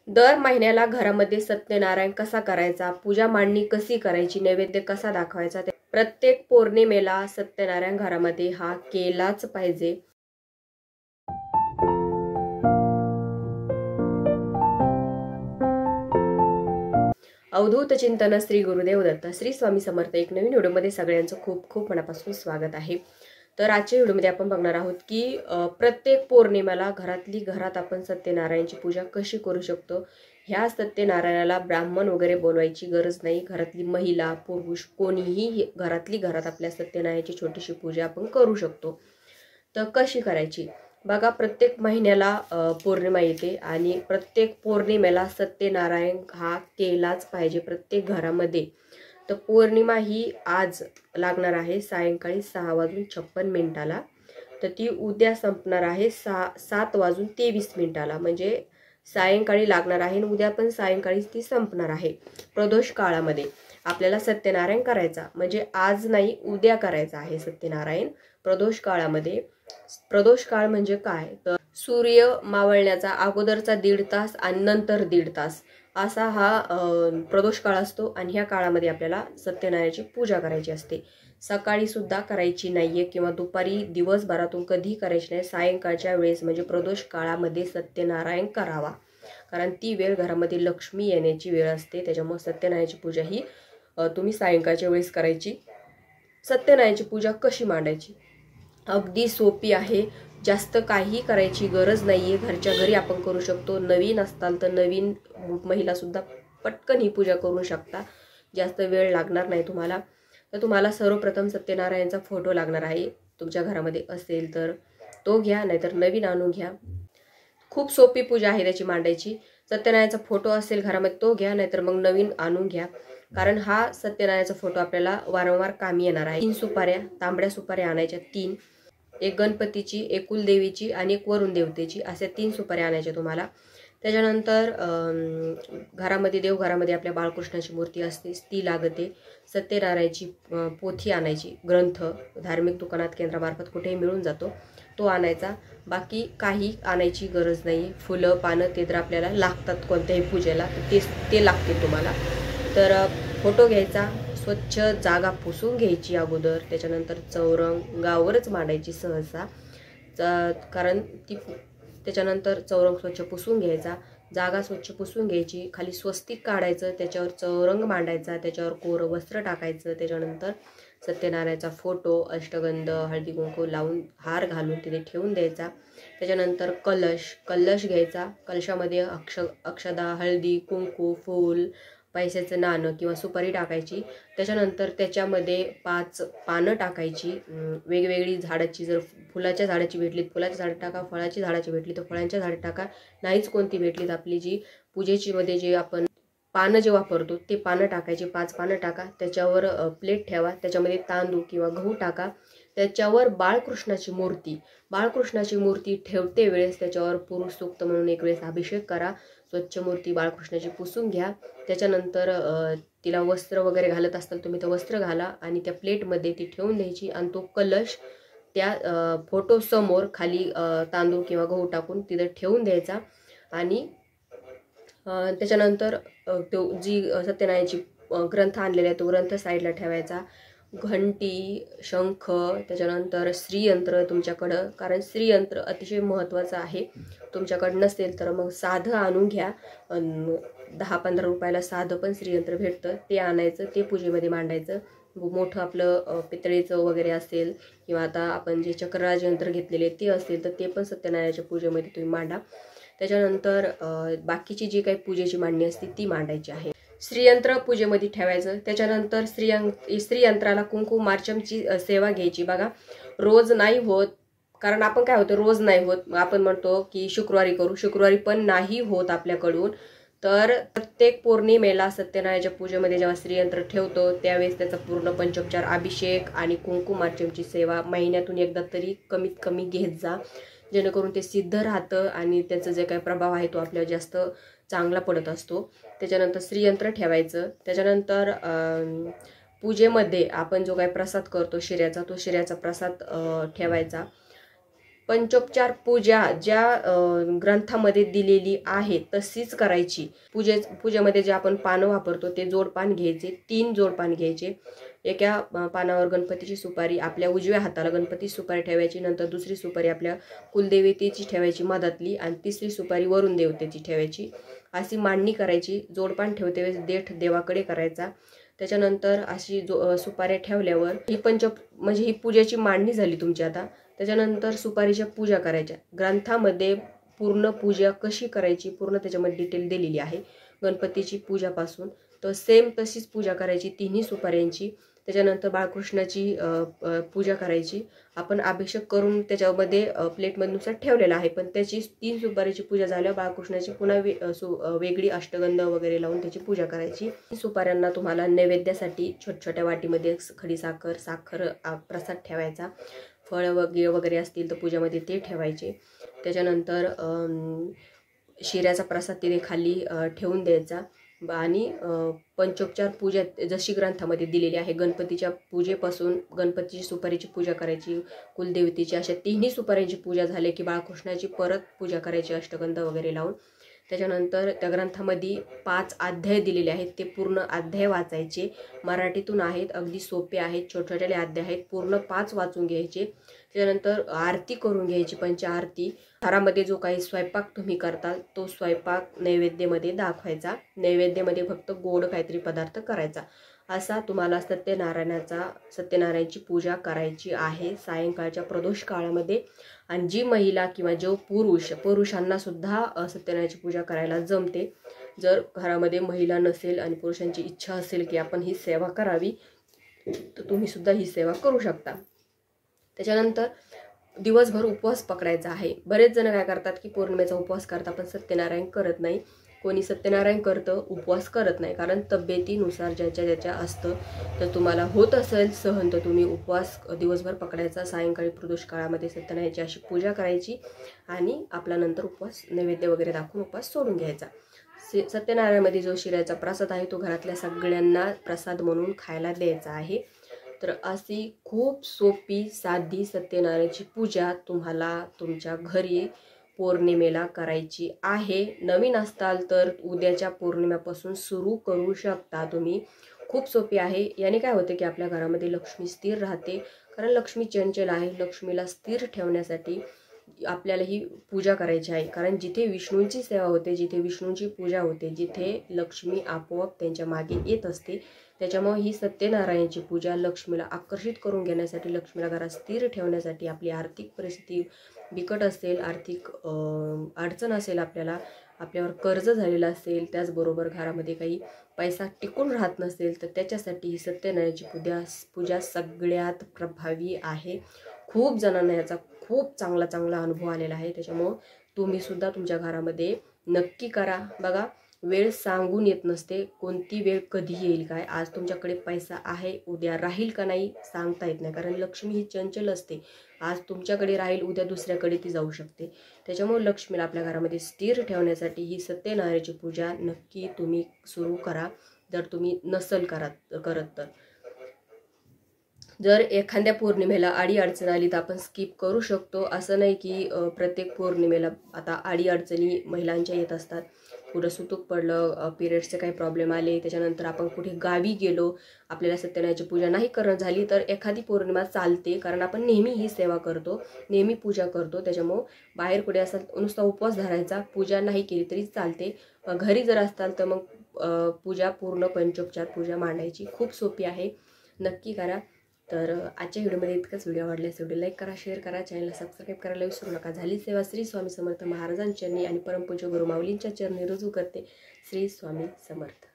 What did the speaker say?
दर महिन्याला घरामध्ये सत्यनारायण कसा करायचा, पूजा मांडणी कशी करायची, नैवेद्य कसा दाखवायचा, प्रत्येक पौर्णिमेला सत्यनारायण घरामध्ये हा केलाच पाहिजे। अवधूत चिंतन श्री गुरुदेव दत्त श्री स्वामी समर्थ। एक नवीन व्हिडिओमध्ये सगळ्यांचं खूप खूप मनापासून स्वागत आहे। तर आजच्या व्हिडिओमध्ये आपण बघणार आहोत की प्रत्येक पौर्णिमेला घरात आपण सत्यनारायणची पूजा कशी करू शकतो। ह्या सत्यनारायणाला ब्राह्मण वगैरे बोलवायची गरज नाही। घरातली महिला पुरुष कोणीही घरात आपल्या सत्यनारायणाची छोटीशी पूजा आपण करू शकतो। तर कशी करायची बघा, प्रत्येक महिन्याला पौर्णिमा येते आणि प्रत्येक पौर्णिमेला सत्यनारायण हा केलाच पाहिजे प्रत्येक घरामध्ये। तर पौर्णिमा ही आज लागणार आहे सायंकाळी 6:56 तर ती उद्या संपणार आहे 7:23 म्हणजे सायंकाळी लागणार आहे आणि उद्या पण सायंकाळी ती संपणार आहे। प्रदोष काळामध्ये आपल्याला सत्यनारायण करायचा, म्हणजे आज नाही उद्या करायचा आहे सत्यनारायण प्रदोष काळामध्ये। प्रदोष काळ म्हणजे काय, तर सूर्य मावळण्याचा अगोदरचा 1.5 तास आणि नंतर 1.5 तास असा हा प्रदोष काळ असतो। आणि ह्या काळामध्ये आपल्याला सत्यनारायणाची पूजा करायची असते। सकाळी सुद्धा करायची नाहीये किंवा दुपारी दिवसभरातून कधी करायची नाही, सायंकाळच्या वेळेस म्हणजे प्रदोष काळामध्ये सत्यनारायण करावा, कारण ती वेळ घरामध्ये लक्ष्मी येण्याची वेळ असते। त्याच्यामुळे सत्यनारायणाची पूजा ही तुम्ही सायंकाळच्या वेळेस करायची। सत्यनारायणाची पूजा कशी मांडायची अगदी सोपी आहे, जास्त काही करायची गरज नाहीये, घरच्या घरी आपण करू शकतो। नवीन असताल तर नवीन महिला सुद्धा पटकन ही पूजा करू शकता, जास्त वेळ लागणार नाही तुम्हाला। तर तुम्हाला सर्वप्रथम सत्यनारायणचा फोटो लागणार आहे, तुमच्या घरामध्ये असेल तर तो घ्या, नाहीतर नवीन आणून घ्या। खूप सोपी पूजा आहे त्याची मांडायची। सत्यनारायणाचा फोटो असेल घरामध्ये तो घ्या, नाहीतर मग नवीन आणून घ्या, कारण हा सत्यनारायणाचा फोटो आपल्याला वारंवार कामी येणार आहे। 3 सुपाऱ्या, तांबड्या सुपाऱ्या आणायच्या 3, एक गणपतीची, एक कुलदेवीची आणि एक वरुण देवतेची, अशा 3 सुपाऱ्या आणायच्या तुम्हाला। त्याच्यानंतर घरामध्ये देवघरामध्ये आपल्या बाळकृष्णाची मूर्ती असते ती लागते। सत्यनारायणाची पोथी आणायची, ग्रंथ धार्मिक दुकानात केंद्रामार्फत कुठेही मिळून जातो तो आणायचा। बाकी काही आणायची गरज नाही। फुलं पानं ते तर आपल्याला लागतात कोणत्याही पूजेला, ते लागते तुम्हाला। तर फोटो घ्यायचा, स्वच्छ जागा पुसून घ्यायची अगोदर, त्याच्यानंतर चौरंगावरच मांडायची सहसा, कारण ती त्याच्यानंतर चौरंग स्वच्छ पुसून घ्यायचा, जागा स्वच्छ पुसून घ्यायची, खाली स्वस्तिक काढायचं, त्याच्यावर चौरंग मांडायचा, त्याच्यावर कोरं वस्त्र टाकायचं, त्याच्यानंतर सत्यनारायणाचा फोटो अष्टगंध हळदी कुंकू लावून हार घालून तिथे ठेवून द्यायचा। त्याच्यानंतर कलश घ्यायचा, कलशामध्ये अक्षदा हळदी कुंकू फूल पैशाचं नाणं किंवा सुपारी टाकायची। त्याच्यानंतर त्याच्यामध्ये 5 पानं टाकायची, वेगवेगळी झाडाची, जर फुलाच्या झाडाची भेटली फुलाच्या झाड टाका, फळाची झाडाची भेटली तर फळांच्या झाड टाका, नाहीच कोणती भेटलीत आपली जी पूजेची मध्ये जे आपण पानं जे वापरतो ते पानं टाकायची, 5 पानं टाका। त्याच्यावर प्लेट ठेवा, त्याच्यामध्ये तांदूळ किंवा गहू टाका, त्याच्यावर बाळकृष्णाची मूर्ती ठेवते वेळेस त्याच्यावर पुरुष सूक्त म्हणून एक वेळेस अभिषेक करा, स्वच्छ मूर्ती बाळकृष्णाची पुसून घ्या। त्याच्यानंतर तिला वस्त्र वगैरे घालत असताल तुम्ही तर वस्त्र घाला आणि त्या प्लेटमध्ये ती ठेवून द्यायची आणि तो कलश त्या फोटो समोर खाली तांदूळ किंवा गहू टाकून तिथे ठेवून द्यायचा। आणि त्याच्यानंतर तो जी सत्यनारायणाची ग्रंथ आणलेला आहे तो ग्रंथ साईडला ठेवायचा, घंटी शंख, त्याच्यानंतर श्रीयंत्र तुमच्याकडं, कारण श्रीयंत्र अतिशय महत्त्वाचं आहे। तुमच्याकडं नसेल तर मग साधं आणून घ्या, 10-15 रुपयाला साधं पण श्रीयंत्र भेटतं, ते आणायचं, ते पूजेमध्ये मांडायचं। मोठं आपलं पितळेचं वगैरे असेल किंवा आता आपण जे चक्रराज यंत्र घेतलेले ते असेल तर ते पण सत्यनारायणाच्या पूजेमध्ये तुम्ही मांडा। त्याच्यानंतर बाकीची जी काही पूजेची मांडणी असते ती मांडायची आहे। श्रीयंत्र पूजेमध्ये ठेवायचं, त्याच्यानंतर श्रीयंत्राला कुंकुमार्चनची सेवा घ्यायची। बघा रोज नाही होत, कारण आपण काय होतं रोज नाही होत, आपण म्हणतो की शुक्रवारी करू, शुक्रवारी पण नाही होत आपल्याकडून। तर प्रत्येक पौर्णिमेला सत्यनारायणाच्या पूजेमध्ये जेव्हा श्रीयंत्र ठेवतो त्यावेळेस त्याचा पूर्ण पंचोपचार अभिषेक आणि कुंकुमार्चनची सेवा महिन्यातून एकदा तरी कमीत कमी घेत जा, जेणेकरून ते सिद्ध राहतं आणि त्याचा जे काही प्रभाव आहे तो आपल्याला जास्त चांगला पडत असतो। त्याच्यानंतर श्रीयंत्र ठेवायचं, त्याच्यानंतर पूजेमध्ये आपण जो काही प्रसाद करतो शिऱ्याचा, तो शिऱ्याचा प्रसाद ठेवायचा। पंचोपचार पूजा ज्या ग्रंथामध्ये दिलेली आहे तशीच करायची. पूजेमध्ये जे आपण पानं वापरतो ते जोडपान घ्यायचे, 3 जोडपान घ्यायचे. एका पानावर गणपतीची सुपारी, आपल्या उजव्या हाताला गणपती सुपारी ठेवायची, नंतर दुसरी सुपारी आपल्या कुलदेवतेची ठेवायची मधातली, आणि तिसरी सुपारी वरुण देवतेची ठेवायची. अशी मांडणी करायची. जोडपान ठेवते वेळेस देठ देवाकडे करायचा. त्याच्यानंतर अशी सुपाऱ्या ठेवल्यावर ही म्हणजे ही पूजेची मांडणी झाली तुमची. आता त्याच्यानंतर सुपारीच्या पूजा करायच्या. ग्रंथामध्ये पूर्ण पूजा कशी करायची पूर्ण त्याच्यामध्ये डिटेल दिलेली आहे गणपतीची पूजापासून. तर सेम तशीच पूजा करायची तिन्ही सुपाऱ्यांची. त्याच्यानंतर बाळकृष्णाची पूजा करायची. आपण अभिषेक करून त्याच्यामध्ये प्लेटमधनुसार ठेवलेला आहे, पण त्याची 3 सुपारीची पूजा झाल्यावर बाळकृष्णाची पुन्हा वेगळी अष्टगंध वगैरे लावून त्याची पूजा करायची. सुपाऱ्यांना तुम्हाला नैवेद्यासाठी छोट्या वाटीमध्ये खडीसाखर, साखर, प्रसाद ठेवायचा. फळं वगैरे असतील तर पूजामध्ये ते ठेवायचे. त्याच्यानंतर शिऱ्याचा प्रसाद तिथे खाली ठेवून द्यायचा. आणि पंचोपचार पूजा जशी ग्रंथामध्ये दिलेली आहे, गणपतीच्या पूजेपासून गणपतीची सुपारीची पूजा करायची, कुलदेवतेची, अशा तिन्ही सुपारीची पूजा झाली की बाळकृष्णाची परत पूजा करायची अष्टगंध वगैरे लावून. त्याच्यानंतर त्या ग्रंथामध्ये 5 अध्याय दिलेले आहेत, ते पूर्ण अध्याय वाचायचे. मराठीतून आहेत, अगदी सोपे आहेत, छोटे अध्याय आहेत, पूर्ण 5 वाचून घ्यायचे. त्याच्यानंतर आरती करून घ्यायची, पंचाआरती. घरामध्ये जो काही स्वयंपाक तुम्ही करताल तो स्वयंपाक नैवेद्यामध्ये दाखवायचा. नैवेद्यामध्ये फक्त गोड काहीतरी पदार्थ करायचा. असा तुम्हाला सत्यनारायणाची पूजा करायची आहे सायंकाळच्या प्रदोष काळामध्ये. आणि जी महिला किंवा जो पुरुषांना सुद्धा सत्यनारायणाची पूजा करायला जमते. जर घरामध्ये महिला नसेल आणि पुरुषांची इच्छा असेल की आपण ही सेवा करावी, तर तुम्ही सुद्धा ही सेवा करू शकता. त्याच्यानंतर दिवसभर उपवास पकडायचा आहे. बरेच जण काय करतात की पौर्णिमेचा उपवास करतात पण सत्यनारायण करत नाही. कोणी सत्यनारायण करतं, उपवास करत नाही, कारण तब्येतीनुसार ज्याच्या असतं. तर तुम्हाला होत असेल सहन तर तुम्ही उपवास दिवसभर पकडायचा. सायंकाळी प्रदोष काळामध्ये सत्यनारायणाची अशी पूजा करायची आणि आपला नंतर उपवास नैवेद्य वगैरे दाखवून उपवास सोडून घ्यायचा. सत्यनारायणामध्ये जो शिऱ्याचा प्रसाद आहे तो घरातल्या सगळ्यांना प्रसाद म्हणून खायला द्यायचा आहे. तर अशी खूप सोपी साधी सत्यनारायणाची पूजा तुम्हाला तुमच्या घरी पौर्णिमेला करायची आहे. नवीन असताल तर उद्याच्या पौर्णिमेपासून सुरू करू शकता तुम्ही. खूप सोपी आहे. याने काय होते की आपल्या घरामध्ये लक्ष्मी स्थिर राहते, कारण लक्ष्मी चंचल आहे. लक्ष्मीला स्थिर ठेवण्यासाठी आपल्याला ही पूजा करायची आहे. कारण जिथे विष्णूंची सेवा होते, जिथे विष्णूंची पूजा होते, जिथे लक्ष्मी आपोआप त्यांच्या मागे येत असते. त्याच्यामुळे ही सत्यनारायणाची पूजा लक्ष्मीला आकर्षित करून घेण्यासाठी, लक्ष्मीला घरात स्थिर ठेवण्यासाठी, आपली आर्थिक परिस्थिती बिकट असेल, आर्थिक अडचण असेल, आपल्यावर कर्ज झालेलं असेल, त्याचबरोबर घरामध्ये काही पैसा टिकून राहत नसेल, तर त्याच्यासाठी ही सत्यनारायणाची पूजा सगळ्यात प्रभावी आहे. खूप जणांना याचा खूप चांगला अनुभव आलेला आहे. त्याच्यामुळं तुम्ही सुद्धा तुमच्या घरामध्ये नक्की करा. बघा, वेळ सांगून येत नसते, कोणती वेळ कधी येईल काय. आज तुमच्याकडे पैसा आहे, उद्या राहील का नाही सांगता येत नाही, कारण लक्ष्मी ही चंचल असते. आज तुमच्याकडे राहील, उद्या दुसऱ्याकडे ती जाऊ शकते. त्याच्यामुळे लक्ष्मीला आपल्या घरामध्ये स्थिर ठेवण्यासाठी ही सत्यनारायणाची पूजा नक्की तुम्ही सुरू करा, जर तुम्ही नसल करत तर. जर एखाद्या पौर्णिमेला अडचण आली तर आपण स्किप करू शकतो. असं नाही की प्रत्येक पौर्णिमेला आता अडचणी महिलांच्या येत असतात. कुठं सुतूक पडलं, पिरियड्सचे काही प्रॉब्लेम आले, त्याच्यानंतर आपण कुठे गावी गेलो, आपल्याला सत्यनारायणाची पूजा नाही करणं झाली, तर एखादी पौर्णिमा चालते, कारण आपण नेहमी ही सेवा करतो, नेहमी पूजा करतो. त्याच्यामुळं बाहेर कुठे असाल नुसता उपवास धरायचा, पूजा नाही केली तरी चालते. घरी जर असताल तर मग पूजा पूर्ण पंचोपचार पूजा मांडायची. खूप सोपी आहे, नक्की करा. तर आजच्या व्हिडिओमध्ये इतकंच. व्हिडिओ आवडल्यास व्हिडिओ लाईक करा, शेअर करा, चॅनलला सबस्क्राईब करायला विसरू नका. झाली सेवा श्री स्वामी समर्थ महाराजांच्या चरणी आणि परमपूज्य गुरु माऊलींच्या चरणी रुजू करते. श्री स्वामी समर्थ.